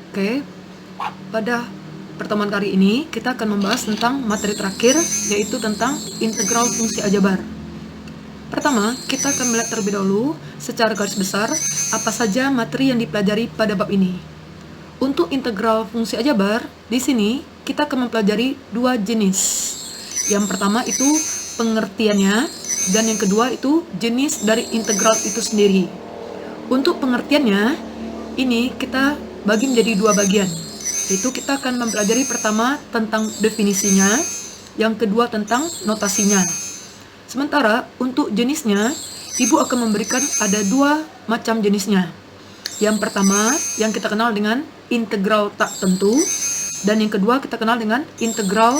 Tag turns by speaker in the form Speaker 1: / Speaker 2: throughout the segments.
Speaker 1: Oke, pada pertemuan kali ini kita akan membahas tentang materi terakhir, yaitu tentang integral fungsi aljabar. Pertama, kita akan melihat terlebih dahulu secara garis besar apa saja materi yang dipelajari pada bab ini. Untuk integral fungsi aljabar, di sini kita akan mempelajari dua jenis. Yang pertama itu pengertiannya, dan yang kedua itu jenis dari integral itu sendiri. Untuk pengertiannya, ini kita bagi menjadi dua bagian. Yaitu kita akan mempelajari pertama tentang definisinya, yang kedua tentang notasinya. Sementara untuk jenisnya, Ibu akan memberikan ada dua macam jenisnya. Yang pertama yang kita kenal dengan integral tak tentu, dan yang kedua kita kenal dengan integral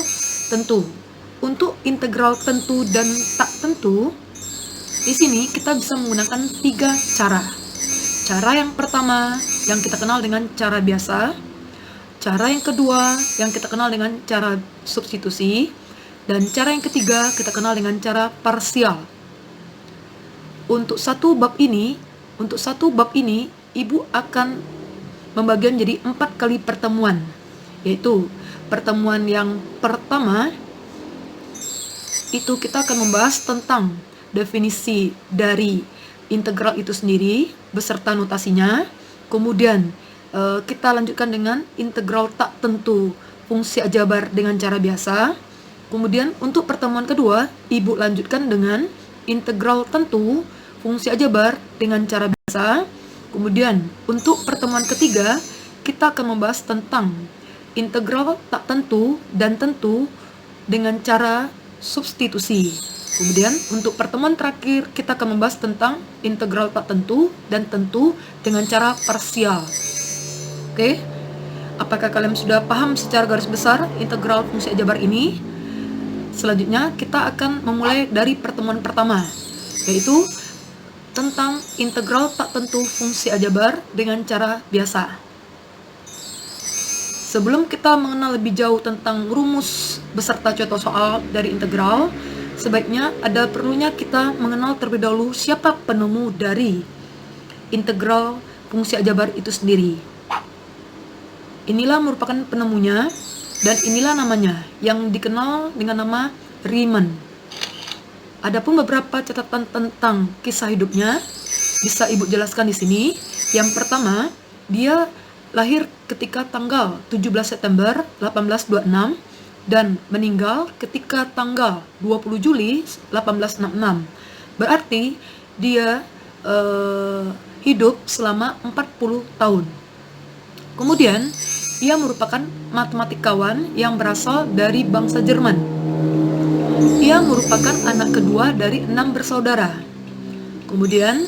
Speaker 1: tentu. Untuk integral tentu dan tak tentu, di sini kita bisa menggunakan tiga cara. Cara yang pertama yang kita kenal dengan cara biasa, cara yang kedua yang kita kenal dengan cara substitusi, dan cara yang ketiga kita kenal dengan cara parsial. Untuk satu bab ini, Ibu akan membagi menjadi 4 kali pertemuan. Yaitu pertemuan yang pertama itu kita akan membahas tentang definisi dari integral itu sendiri beserta notasinya. Kemudian kita lanjutkan dengan integral tak tentu fungsi aljabar dengan cara biasa. Kemudian untuk pertemuan kedua, Ibu lanjutkan dengan integral tentu fungsi aljabar dengan cara biasa. Kemudian untuk pertemuan ketiga, kita akan membahas tentang integral tak tentu dan tentu dengan cara substitusi. Kemudian untuk pertemuan terakhir, kita akan membahas tentang integral tak tentu dan tentu dengan cara parsial. Oke, apakah kalian sudah paham secara garis besar integral fungsi aljabar ini? Selanjutnya kita akan memulai dari pertemuan pertama, yaitu tentang integral tak tentu fungsi aljabar dengan cara biasa. Sebelum kita mengenal lebih jauh tentang rumus beserta contoh soal dari integral, sebaiknya ada perlunya kita mengenal terlebih dahulu siapa penemu dari integral fungsi aljabar itu sendiri. Inilah merupakan penemunya, dan inilah namanya, yang dikenal dengan nama Riemann. Adapun beberapa catatan tentang kisah hidupnya bisa Ibu jelaskan di sini. Yang pertama, dia lahir ketika tanggal 17 September 1826 dan meninggal ketika tanggal 20 Juli 1866. Berarti dia hidup selama 40 tahun. Kemudian, ia merupakan matematikawan yang berasal dari bangsa Jerman. Ia merupakan anak kedua dari 6 bersaudara. Kemudian,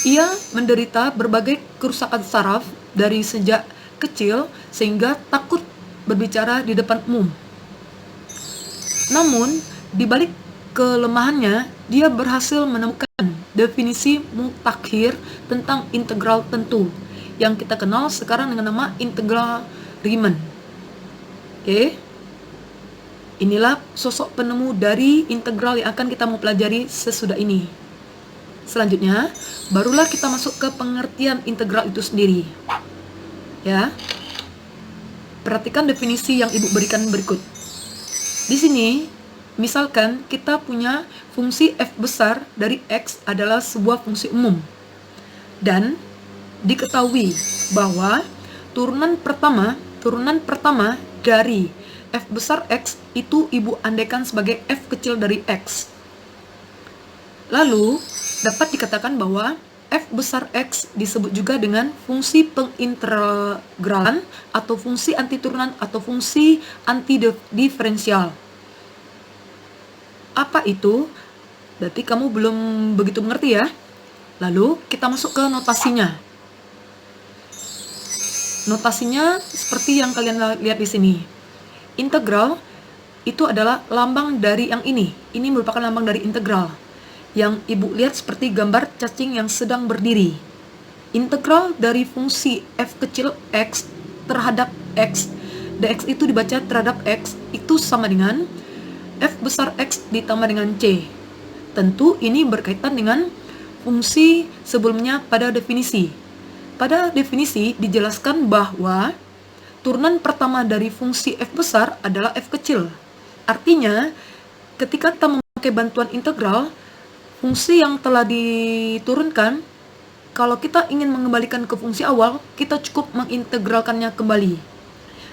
Speaker 1: ia menderita berbagai kerusakan saraf dari sejak kecil sehingga takut berbicara di depan umum. Namun, di balik kelemahannya, dia berhasil menemukan definisi mutakhir tentang integral tentu yang kita kenal sekarang dengan nama integral Riemann. Oke. Inilah sosok penemu dari integral yang akan kita mau pelajari sesudah ini. Selanjutnya, barulah kita masuk ke pengertian integral itu sendiri. Ya. Perhatikan definisi yang Ibu berikan berikut. Di sini, misalkan kita punya fungsi f besar dari x adalah sebuah fungsi umum. Dan diketahui bahwa turunan pertama dari f besar x itu Ibu andaikan sebagai f kecil dari x. Lalu dapat dikatakan bahwa f besar x disebut juga dengan fungsi pengintegralan atau fungsi antiturunan atau fungsi antidiferensial. Apa itu? Berarti kamu belum begitu mengerti ya. Lalu kita masuk ke notasinya. Notasinya seperti yang kalian lihat di sini. Integral itu adalah lambang dari yang ini. Ini merupakan lambang dari integral. Yang Ibu lihat seperti gambar cacing yang sedang berdiri. Integral dari fungsi f kecil x terhadap x, dx itu dibaca terhadap x, itu sama dengan f besar x ditambah dengan c. Tentu ini berkaitan dengan fungsi sebelumnya pada definisi. Pada definisi dijelaskan bahwa turunan pertama dari fungsi f besar adalah f kecil. Artinya, ketika kita memakai bantuan integral, fungsi yang telah diturunkan, kalau kita ingin mengembalikan ke fungsi awal, kita cukup mengintegralkannya kembali.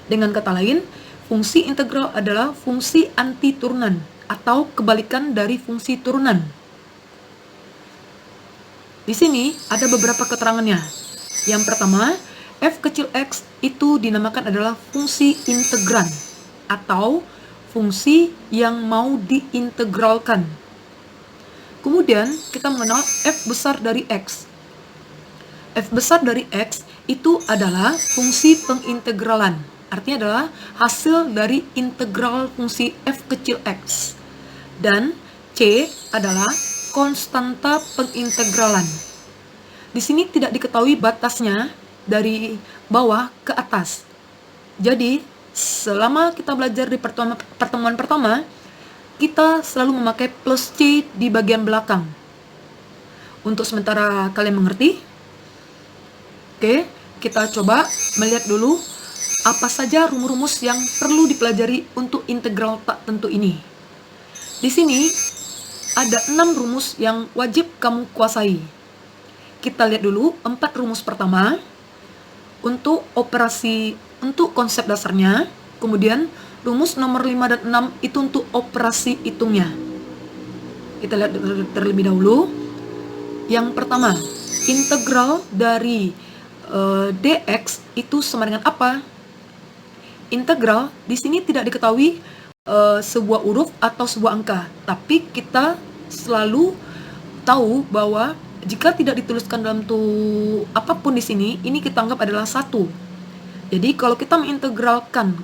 Speaker 1: Dengan kata lain, fungsi integral adalah fungsi anti turunan atau kebalikan dari fungsi turunan. Di sini ada beberapa keterangannya. Yang pertama, f kecil x itu dinamakan adalah fungsi integran atau fungsi yang mau diintegralkan. Kemudian kita mengenal f besar dari x. F besar dari x itu adalah fungsi pengintegralan. Artinya adalah hasil dari integral fungsi f kecil x. Dan c adalah konstanta pengintegralan. Di sini tidak diketahui batasnya dari bawah ke atas. Jadi, selama kita belajar di pertemuan pertama, kita selalu memakai plus C di bagian belakang. Untuk sementara kalian mengerti? Oke, kita coba melihat dulu apa saja rumus-rumus yang perlu dipelajari untuk integral tak tentu ini. Di sini ada 6 rumus yang wajib kamu kuasai. Kita lihat dulu 4 rumus pertama untuk operasi, untuk konsep dasarnya. Kemudian rumus nomor 5 dan 6 itu untuk operasi hitungnya. Kita lihat terlebih dahulu. Yang pertama, integral dari dx itu sama dengan apa? Integral di sini tidak diketahui sebuah huruf atau sebuah angka, tapi kita selalu tahu bahwa jika tidak dituliskan dalam apapun di sini, ini kita anggap adalah 1. Jadi kalau kita mengintegralkan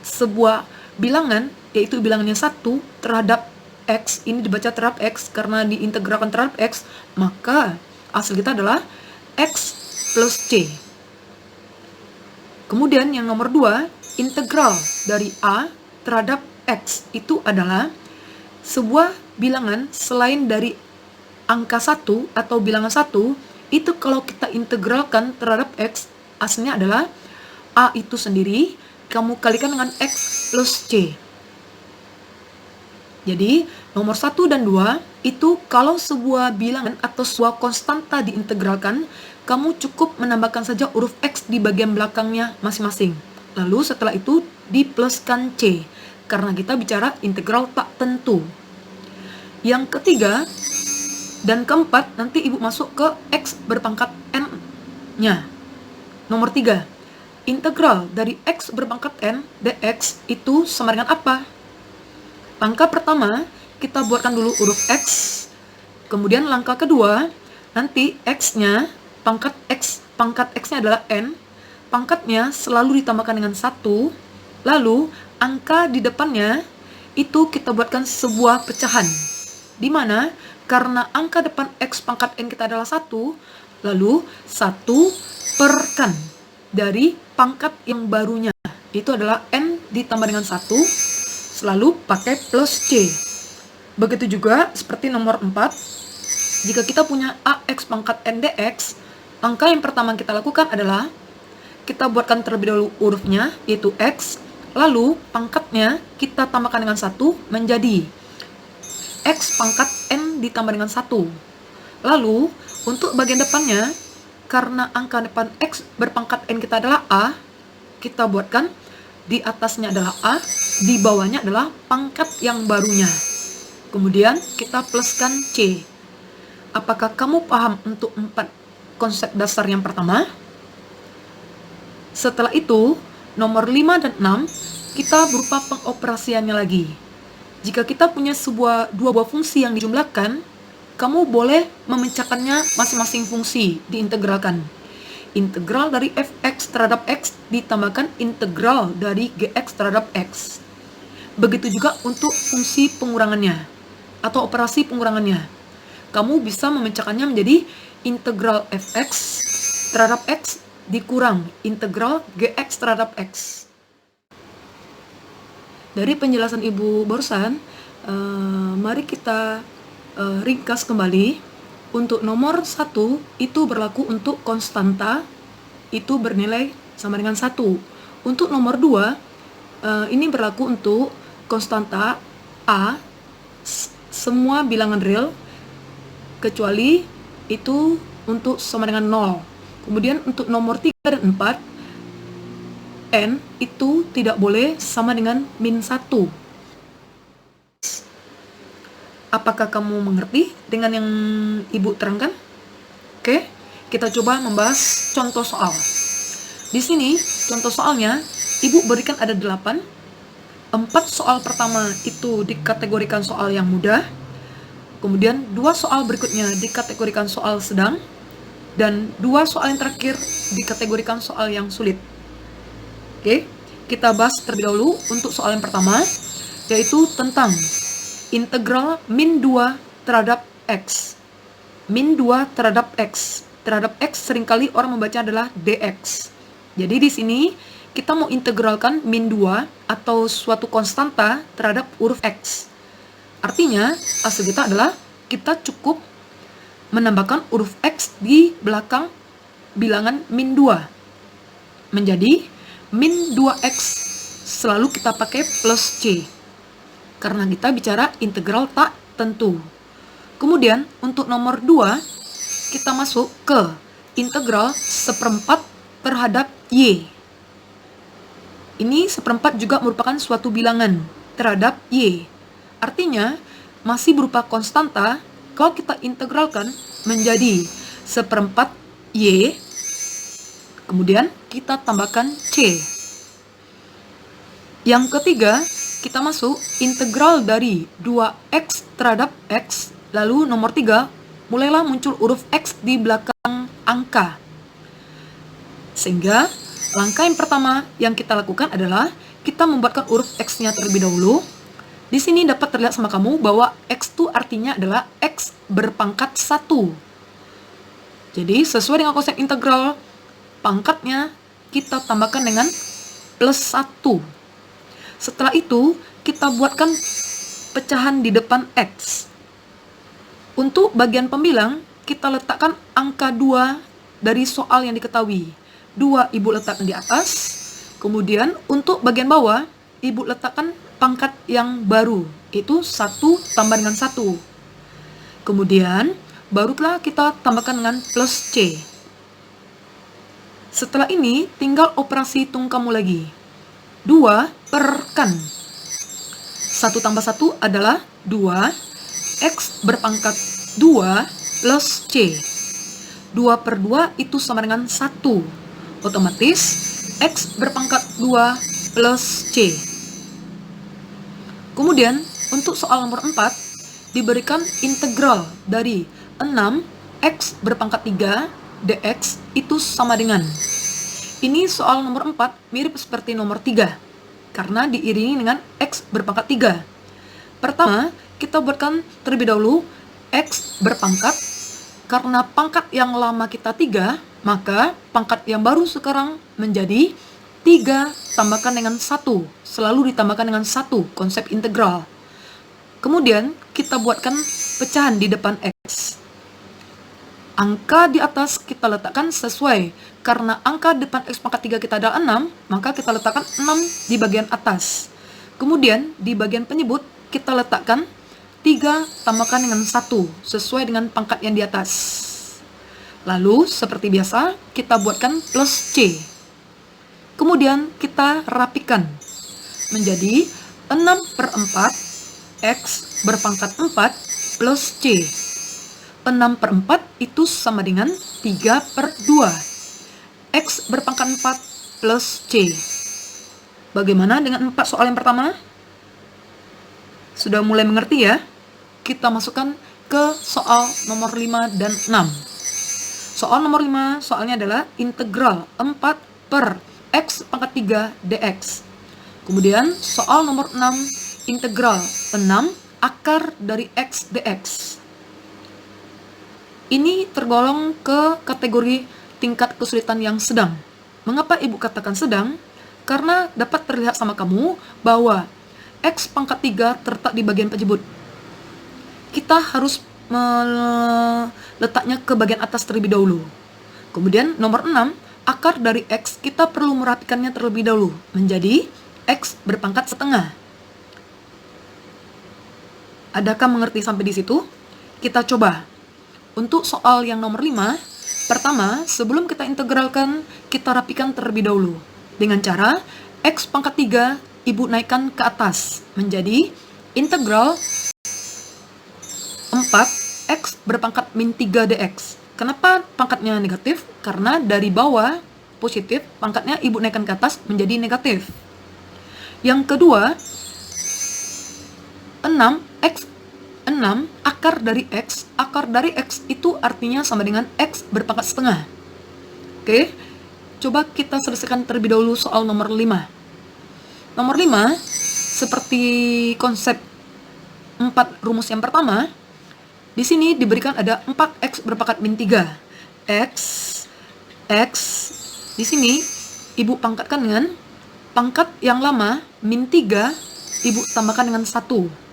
Speaker 1: sebuah bilangan, yaitu bilangannya 1 terhadap x, ini dibaca terhadap x karena diintegralkan terhadap x, maka hasil kita adalah x plus c. Kemudian yang nomor 2, integral dari a terhadap x itu adalah sebuah bilangan selain dari angka 1 atau bilangan 1, itu kalau kita integralkan terhadap x, hasilnya adalah a itu sendiri, kamu kalikan dengan x plus c. Jadi, nomor 1 dan 2, itu kalau sebuah bilangan atau sebuah konstanta diintegralkan, kamu cukup menambahkan saja huruf x di bagian belakangnya masing-masing. Lalu setelah itu dipluskan c, karena kita bicara integral tak tentu. Yang ketiga dan keempat, nanti ibu masuk ke x berpangkat n-nya. Nomor 3, integral dari x berpangkat n dx itu sama dengan apa? Langkah pertama, kita buatkan dulu huruf x. Kemudian langkah kedua, nanti x-nya, pangkat x-nya adalah n. Pangkatnya selalu ditambahkan dengan 1. Lalu, angka di depannya, itu kita buatkan sebuah pecahan. Di mana, karena angka depan x pangkat n kita adalah 1, lalu 1 perkan dari pangkat yang barunya, itu adalah n ditambah dengan 1, selalu pakai plus c. Begitu juga seperti nomor 4, jika kita punya ax pangkat n dx, langkah yang pertama kita lakukan adalah kita buatkan terlebih dahulu hurufnya, yaitu x, lalu pangkatnya kita tambahkan dengan 1 menjadi x pangkat n ditambah dengan 1. Lalu, untuk bagian depannya, karena angka depan x berpangkat n kita adalah a, kita buatkan di atasnya adalah a, di bawahnya adalah pangkat yang barunya. Kemudian, kita pluskan c. Apakah kamu paham untuk 4 konsep dasar yang pertama? Setelah itu, nomor 5 dan 6, kita berupa pengoperasiannya lagi. Jika kita punya dua buah fungsi yang dijumlahkan, kamu boleh memecahkannya masing-masing fungsi, diintegralkan. Integral dari fx terhadap x ditambahkan integral dari gx terhadap x. Begitu juga untuk fungsi pengurangannya atau operasi pengurangannya. Kamu bisa memecahkannya menjadi integral fx terhadap x dikurang integral gx terhadap x. Dari penjelasan ibu barusan, mari kita ringkas kembali. Untuk nomor 1 itu berlaku untuk konstanta, itu bernilai sama dengan 1. Untuk nomor 2, ini berlaku untuk konstanta A, semua bilangan real, kecuali itu untuk sama dengan 0. Kemudian untuk nomor 3 dan 4, N itu tidak boleh sama dengan -1. Apakah kamu mengerti dengan yang Ibu terangkan? Oke, kita coba membahas contoh soal. Di sini, contoh soalnya, Ibu berikan ada 8. 4 soal pertama itu dikategorikan soal yang mudah. Kemudian 2 soal berikutnya dikategorikan soal sedang. Dan 2 soal yang terakhir dikategorikan soal yang sulit. Oke, kita bahas terlebih dahulu untuk soal yang pertama, yaitu tentang integral -2 terhadap X. -2 terhadap X. Terhadap X seringkali orang membaca adalah dx. Jadi di sini kita mau integralkan -2 atau suatu konstanta terhadap huruf X. Artinya, hasil kita adalah kita cukup menambahkan huruf X di belakang bilangan -2. Menjadi -2X selalu kita pakai plus C. Karena kita bicara integral tak tentu. Kemudian untuk nomor 2, kita masuk ke integral 1/4 terhadap Y. Ini 1/4 juga merupakan suatu bilangan terhadap Y. Artinya, masih berupa konstanta, kalau kita integralkan menjadi 1/4 Y, kemudian kita tambahkan C. Yang ketiga, kita masuk integral dari 2X terhadap X. Lalu nomor 3, mulailah muncul huruf X di belakang angka. Sehingga langkah yang pertama yang kita lakukan adalah kita membuatkan huruf X-nya terlebih dahulu. Di sini dapat terlihat sama kamu bahwa X itu artinya adalah X berpangkat 1. Jadi sesuai dengan konsep integral, pangkatnya kita tambahkan dengan plus 1. Setelah itu, kita buatkan pecahan di depan X. Untuk bagian pembilang, kita letakkan angka 2 dari soal yang diketahui. 2 Ibu letakkan di atas. Kemudian untuk bagian bawah, Ibu letakkan pangkat yang baru, itu 1 tambah dengan 1. Kemudian, barulah kita tambahkan dengan plus C. Setelah ini, tinggal operasi hitung kamu lagi. 2 per kan. 1 tambah 1 adalah 2. X berpangkat 2 plus C. 2 per 2 itu sama dengan 1. Otomatis, X berpangkat 2 plus C. Kemudian, untuk soal nomor 4, diberikan integral dari 6 X berpangkat 3 dx itu sama dengan. Ini soal nomor 4 mirip seperti nomor 3, karena diiringi dengan X berpangkat 3. Pertama, kita buatkan terlebih dahulu X berpangkat. Karena pangkat yang lama kita 3, maka pangkat yang baru sekarang menjadi 3 tambahkan dengan 1. Selalu ditambahkan dengan 1, konsep integral. Kemudian, kita buatkan pecahan di depan X. Angka di atas kita letakkan sesuai. Karena angka depan X pangkat 3 kita adalah 6, maka kita letakkan 6 di bagian atas. Kemudian, di bagian penyebut, kita letakkan 3 tambahkan dengan 1, sesuai dengan pangkat yang di atas. Lalu, seperti biasa, kita buatkan plus C. Kemudian, kita rapikan menjadi 6 per 4, X berpangkat 4 plus C. 6 per 4 itu sama dengan 3 per 2. X berpangkat 4 plus C. Bagaimana dengan 4 soal yang pertama? Sudah mulai mengerti ya? Kita masukkan ke soal nomor 5 dan 6. Soal nomor 5, soalnya adalah integral 4 per X pangkat 3 dx. Kemudian soal nomor 6, integral 6 akar dari X dx. Ini tergolong ke kategori tingkat kesulitan yang sedang. Mengapa Ibu katakan sedang? Karena dapat terlihat sama kamu bahwa X pangkat 3 terletak di bagian penyebut. Kita harus meletaknya ke bagian atas terlebih dahulu. Kemudian nomor 6, akar dari X kita perlu merapikannya terlebih dahulu menjadi X berpangkat setengah. Adakah mengerti sampai di situ? Kita coba. Untuk soal yang nomor 5, pertama, sebelum kita integralkan, kita rapikan terlebih dahulu. Dengan cara, X pangkat 3, Ibu naikkan ke atas, menjadi integral 4, X berpangkat min 3 dx. Kenapa pangkatnya negatif? Karena dari bawah positif, pangkatnya Ibu naikkan ke atas menjadi negatif. Yang kedua, 6 akar dari X itu artinya sama dengan X berpangkat setengah. Oke, coba kita selesaikan terlebih dahulu soal nomor 5. Nomor 5, seperti konsep 4 rumus yang pertama, di sini diberikan ada 4X berpangkat min 3. X, di sini Ibu pangkatkan dengan pangkat yang lama, min 3, Ibu tambahkan dengan 1.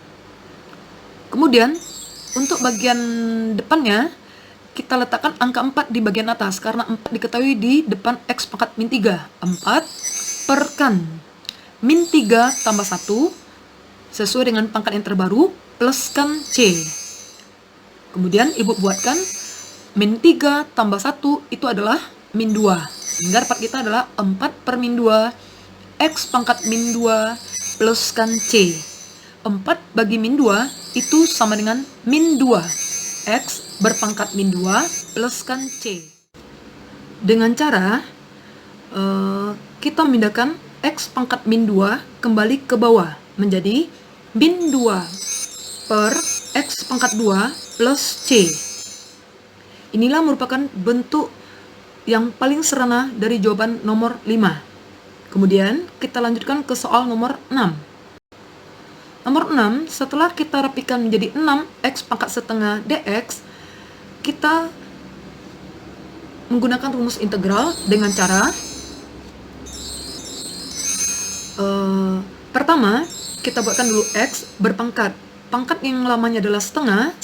Speaker 1: Kemudian, untuk bagian depannya, kita letakkan angka 4 di bagian atas, karena 4 diketahui di depan X pangkat min 3. 4 perkan min 3 tambah 1, sesuai dengan pangkat yang terbaru, pluskan C. Kemudian, Ibu buatkan min 3 tambah 1 itu adalah min 2. Sehingga dapat kita adalah 4 per min 2, X pangkat min 2, pluskan C. 4 bagi min 2 itu sama dengan min 2. X berpangkat min 2 pluskan C. Dengan cara kita memindahkan X pangkat min 2 kembali ke bawah menjadi min 2 per X pangkat 2 plus C. Inilah merupakan bentuk yang paling sederhana dari jawaban nomor 5. Kemudian kita lanjutkan ke soal nomor 6. Nomor 6, setelah kita rapikan menjadi 6X pangkat setengah dx, kita menggunakan rumus integral dengan cara pertama, kita buatkan dulu X berpangkat. Pangkat yang lamanya adalah setengah,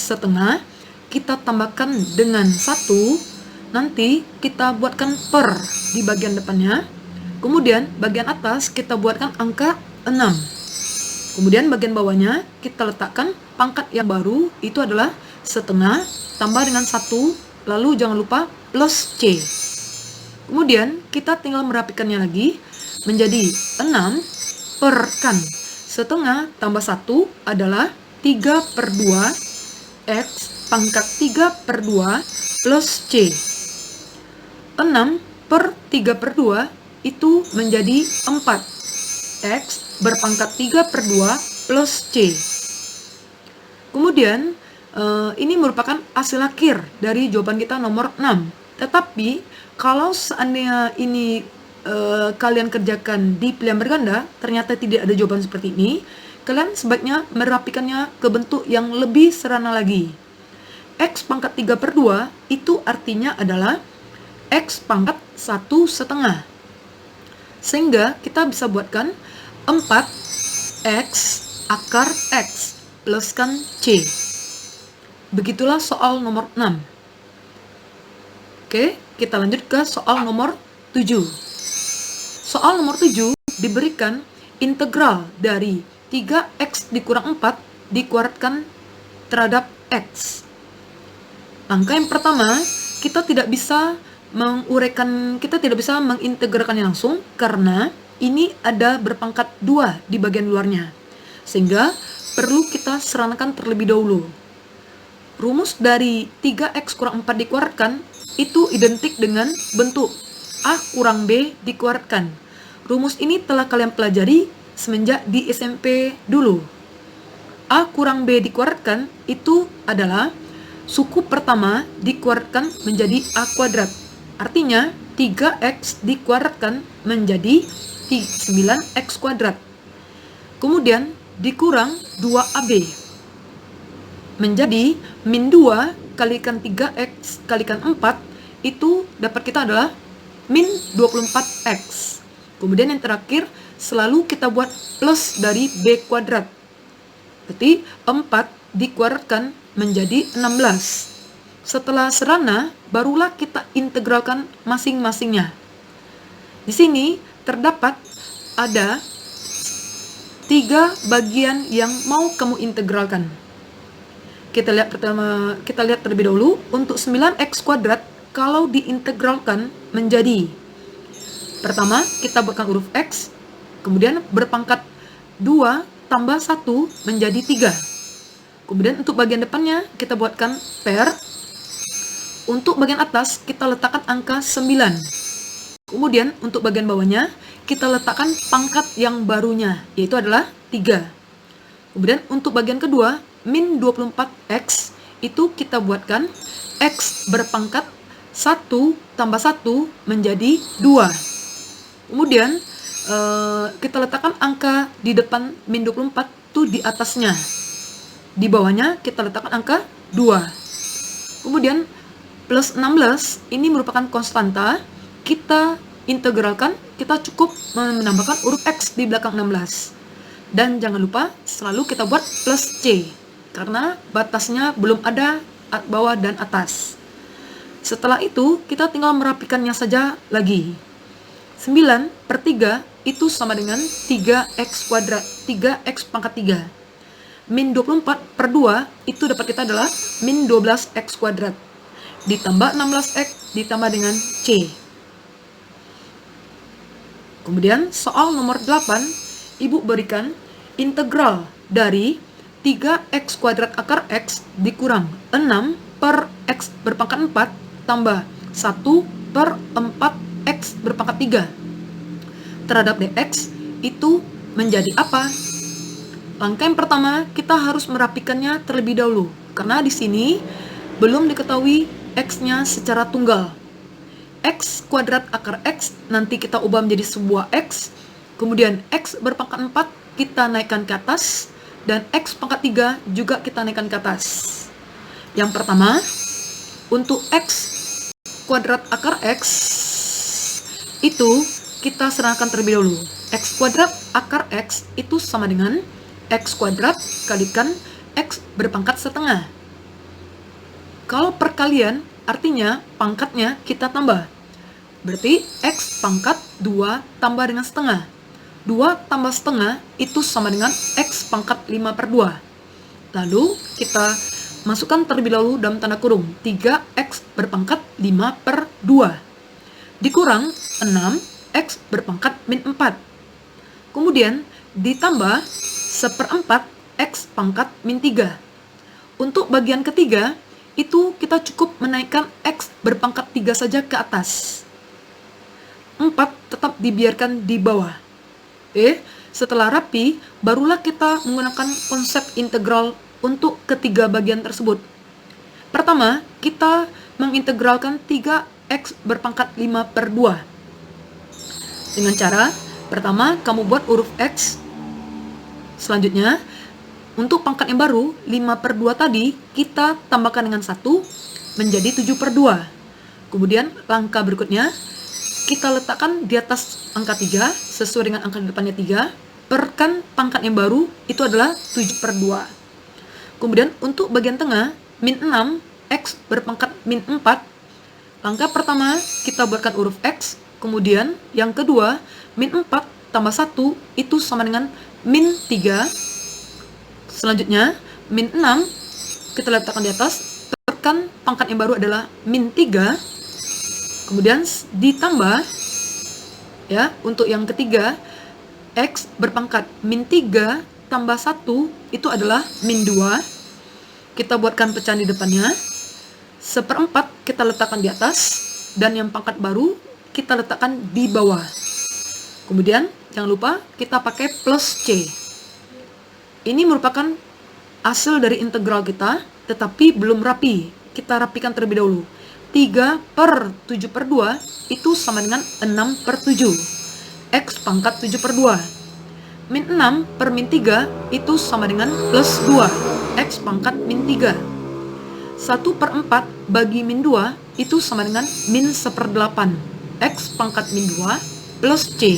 Speaker 1: kita tambahkan dengan 1, nanti kita buatkan per di bagian depannya. Kemudian bagian atas kita buatkan angka 6. Kemudian bagian bawahnya kita letakkan pangkat yang baru, itu adalah setengah tambah dengan 1, lalu jangan lupa plus C. Kemudian kita tinggal merapikannya lagi menjadi 6 perkan setengah tambah 1 adalah 3 per 2 X pangkat 3 per 2 plus C. 6 per 3 per 2 itu menjadi 4. X berpangkat 3 per 2 plus C. Kemudian, ini merupakan hasil akhir dari jawaban kita nomor 6. Tetapi, kalau seandainya ini kalian kerjakan di pilihan berganda, ternyata tidak ada jawaban seperti ini, kalian sebaiknya merapikannya ke bentuk yang lebih sederhana lagi. X pangkat 3 per 2 itu artinya adalah X pangkat 1/2. Sehingga kita bisa buatkan 4X akar X pluskan C. Begitulah soal nomor 6. Oke, kita lanjut ke soal nomor 7. Soal nomor 7 diberikan integral dari 3X dikurang 4 dikuadratkan terhadap X. Langkah yang pertama, kita tidak bisa mengintegralkannya langsung karena ini ada berpangkat 2 di bagian luarnya. Sehingga perlu kita serangkan terlebih dahulu. Rumus dari 3X kurang 4 dikuadratkan itu identik dengan bentuk A kurang B dikuadratkan. Rumus ini telah kalian pelajari semenjak di SMP dulu. A kurang B dikuadratkan itu adalah suku pertama dikuadratkan menjadi A kuadrat. Artinya 3X dikuadratkan menjadi 9X kuadrat. Kemudian dikurang 2AB menjadi min 2 kalikan 3X kalikan 4 itu dapat kita adalah min 24X. Kemudian yang terakhir selalu kita buat plus dari B kuadrat. Berarti 4 dikuadratkan menjadi 16. Setelah serana, barulah kita integralkan masing-masingnya. Di sini terdapat ada 3 bagian yang mau kamu integralkan. Kita lihat terlebih dahulu. Untuk 9x kuadrat kalau diintegralkan menjadi, pertama kita buatkan huruf x, kemudian berpangkat 2 tambah 1 menjadi 3. Kemudian untuk bagian depannya kita buatkan per. Untuk bagian atas kita letakkan angka 9. Kemudian untuk bagian bawahnya kita letakkan pangkat yang barunya, yaitu adalah 3. Kemudian untuk bagian kedua, min 24x, itu kita buatkan x berpangkat 1 tambah 1 menjadi 2. Kemudian kita letakkan angka di depan min 24 itu di atasnya. Di bawahnya kita letakkan angka 2. Kemudian plus 16 ini merupakan konstanta. Kita integralkan, kita cukup menambahkan huruf x di belakang 16. Dan jangan lupa selalu kita buat plus c, karena batasnya belum ada bawah dan atas. Setelah itu kita tinggal merapikannya saja lagi. 9/3 itu sama dengan 3x kuadrat, 3x pangkat 3. Min 24/2 itu dapat kita adalah min 12x kuadrat. Ditambah 16x ditambah dengan c. Kemudian soal nomor 8, Ibu berikan integral dari 3x kuadrat akar x dikurang 6 per x berpangkat 4 tambah 1 per 4x berpangkat 3 terhadap dx itu menjadi apa? Langkah yang pertama, kita harus merapikannya terlebih dahulu, karena di sini belum diketahui x-nya secara tunggal. X kuadrat akar x nanti kita ubah menjadi sebuah x, kemudian x berpangkat 4 kita naikkan ke atas, dan x pangkat 3 juga kita naikkan ke atas. Yang pertama, untuk x kuadrat akar x itu kita serahkan terlebih dahulu. X kuadrat akar x itu sama dengan x kuadrat kalikan x berpangkat setengah. Kalau perkalian artinya pangkatnya kita tambah. Berarti x pangkat 2 tambah dengan setengah. 2 tambah setengah itu sama dengan x pangkat 5/2. Lalu kita masukkan terlebih dahulu dalam tanda kurung 3x berpangkat 5/2 dikurang 6x berpangkat min 4. Kemudian ditambah 1/4 x pangkat min 3. Untuk bagian ketiga itu kita cukup menaikkan x berpangkat 3 saja ke atas. 4 tetap dibiarkan di bawah. Setelah rapi, barulah kita menggunakan konsep integral untuk ketiga bagian tersebut. Pertama, kita mengintegralkan 3x berpangkat 5/2. Dengan cara, pertama kamu buat huruf x. Selanjutnya, untuk pangkat yang baru, 5/2 tadi, kita tambahkan dengan 1 menjadi 7/2. Kemudian langkah berikutnya, kita letakkan di atas angka 3, sesuai dengan angka di depannya 3, perkan pangkat yang baru, itu adalah 7/2. Kemudian untuk bagian tengah, min 6, x berpangkat min 4. Langkah pertama, kita buatkan huruf x. Kemudian yang kedua, min 4 tambah 1, itu sama dengan min 3. Selanjutnya, min 6, kita letakkan di atas, tekan pangkat yang baru adalah min 3. Kemudian ditambah, ya, untuk yang ketiga, x berpangkat min 3 tambah 1, itu adalah min 2. Kita buatkan pecahan di depannya. 1/4 kita letakkan di atas, dan yang pangkat baru kita letakkan di bawah. Kemudian, jangan lupa kita pakai plus c. Ini merupakan hasil dari integral kita, tetapi belum rapi. Kita rapikan terlebih dahulu. 3/7/2 itu sama dengan 6/7. X pangkat 7/2. Min 6 per min 3 itu sama dengan plus 2. X pangkat min 3. 1/4 bagi min 2 itu sama dengan min 1/8. X pangkat min 2 plus C.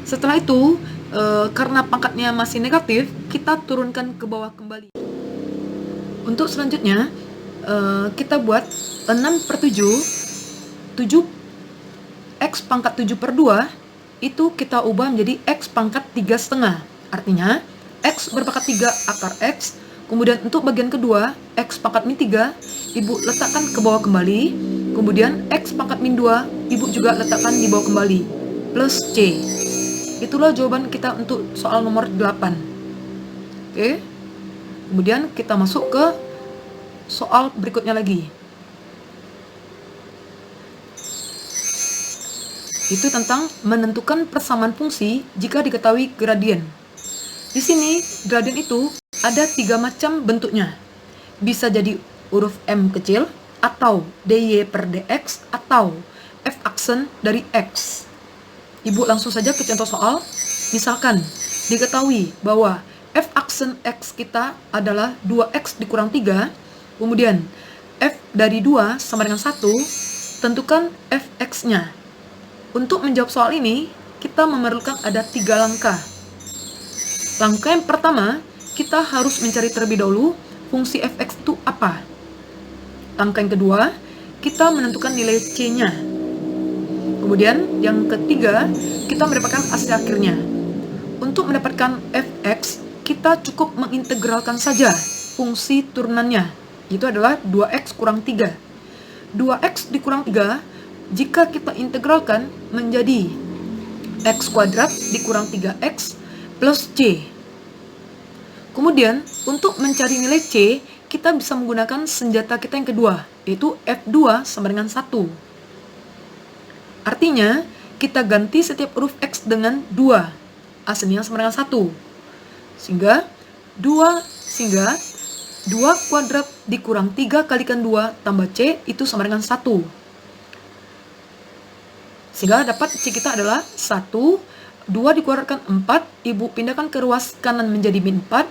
Speaker 1: Setelah itu, karena pangkatnya masih negatif, kita turunkan ke bawah kembali. Untuk selanjutnya, kita buat 6/7, 7 X pangkat 7 per 2 itu kita ubah menjadi X pangkat 3,5. Artinya, X berpangkat 3 akar X. Kemudian untuk bagian kedua, X pangkat min 3, Ibu letakkan ke bawah kembali. Kemudian X pangkat min 2, Ibu juga letakkan di bawah kembali. Plus C. Itulah jawaban kita untuk soal nomor 8. Oke. Kemudian kita masuk ke soal berikutnya lagi. Itu tentang menentukan persamaan fungsi jika diketahui gradien. Di sini, gradien itu ada 3 macam bentuknya. Bisa jadi huruf M kecil, atau dy per dx, atau f aksen dari x. Ibu langsung saja ke contoh soal. Misalkan, diketahui bahwa f aksen x kita adalah 2x dikurang 3, kemudian f dari 2 sama dengan 1, tentukan fx-nya. Untuk menjawab soal ini, kita memerlukan ada 3 langkah. Langkah yang pertama, kita harus mencari terlebih dahulu fungsi fx itu apa. Langkah yang kedua, kita menentukan nilai c-nya. Kemudian, yang ketiga, kita mendapatkan hasil akhirnya. Untuk mendapatkan fx, kita cukup mengintegralkan saja fungsi turunannya. Itu adalah 2x kurang 3. 2x dikurang 3, jika kita integralkan menjadi x kuadrat dikurang 3x plus c. Kemudian, untuk mencari nilai c, kita bisa menggunakan senjata kita yang kedua, yaitu f2 sama dengan 1. Artinya, kita ganti setiap huruf x dengan 2, hasilnya sama dengan 1. Sehingga 2 kuadrat dikurang 3 kalikan 2 tambah c itu sama dengan 1. Sehingga dapat C kita adalah 1, 2 dikuadratkan 4, Ibu pindahkan ke ruas kanan menjadi min 4,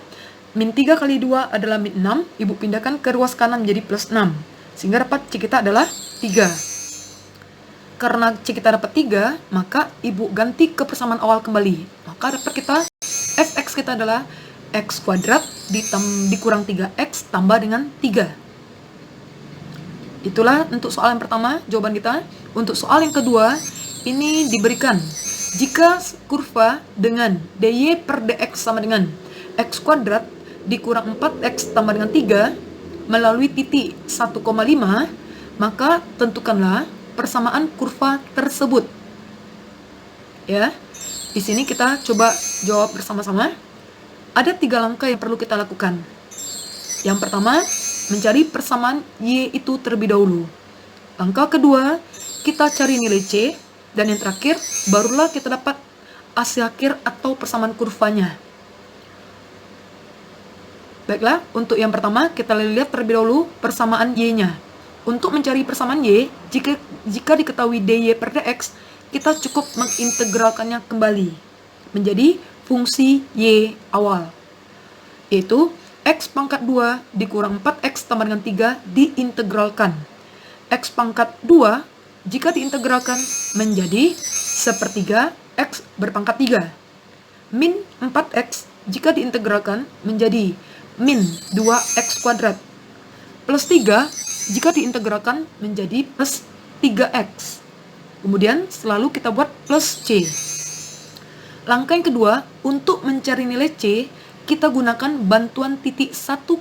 Speaker 1: min 3 kali 2 adalah min 6, Ibu pindahkan ke ruas kanan menjadi plus 6. Sehingga dapat C kita adalah 3. Karena C kita dapat 3, maka Ibu ganti ke persamaan awal kembali. Maka dapat kita fx kita adalah x kuadrat dikurang 3x tambah dengan 3. Itulah untuk soal yang pertama, jawaban kita. Untuk soal yang kedua, ini diberikan jika kurva dengan dy per dx sama dengan x kuadrat dikurang 4x tambah dengan 3 melalui titik 1,5, maka tentukanlah persamaan kurva tersebut. Ya, di sini kita coba jawab bersama-sama. Ada 3 langkah yang perlu kita lakukan. Yang pertama, mencari persamaan y itu terlebih dahulu. Langkah kedua, kita cari nilai c, dan yang terakhir, barulah kita dapat hasil akhir atau persamaan kurvanya. Baiklah, untuk yang pertama, kita lihat terlebih dahulu persamaan y-nya. Untuk mencari persamaan y, jika diketahui dy per dx, kita cukup mengintegralkannya kembali menjadi fungsi y awal, yaitu x pangkat 2 dikurang 4x tambah dengan 3 diintegralkan. X pangkat 2 jika diintegralkan menjadi sepertiga x berpangkat 3. Min 4x jika diintegralkan menjadi min 2x kuadrat. Plus 3 jika diintegralkan menjadi plus 3x. Kemudian selalu kita buat plus c. Langkah yang kedua, untuk mencari nilai c, kita gunakan bantuan titik 1,5.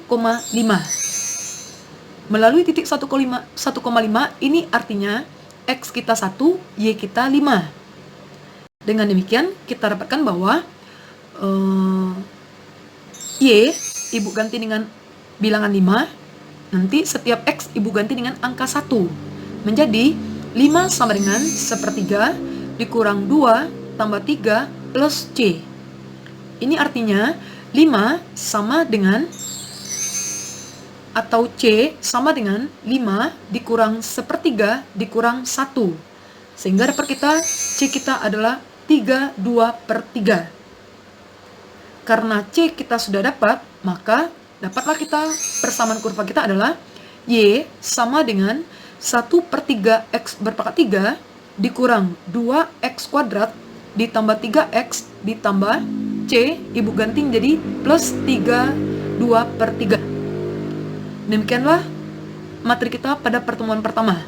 Speaker 1: Melalui titik 1,5 ini artinya x kita 1, y kita 5. Dengan demikian kita dapatkan bahwa y Ibu ganti dengan bilangan 5. Nanti setiap x Ibu ganti dengan angka 1. Menjadi 5 sama dengan sepertiga dikurang 2 tambah 3 plus c. Ini artinya 5 sama dengan atau C sama dengan 5 dikurang sepertiga dikurang 1. Sehingga dapat kita C kita adalah 32 per 3. Karena C kita sudah dapat, maka dapatlah kita persamaan kurva kita adalah Y sama dengan 1 per 3 X berpangkat 3 dikurang 2X kuadrat ditambah 3X ditambah C, Ibu ganti jadi plus 32 per 3. Demikianlah materi kita pada pertemuan pertama.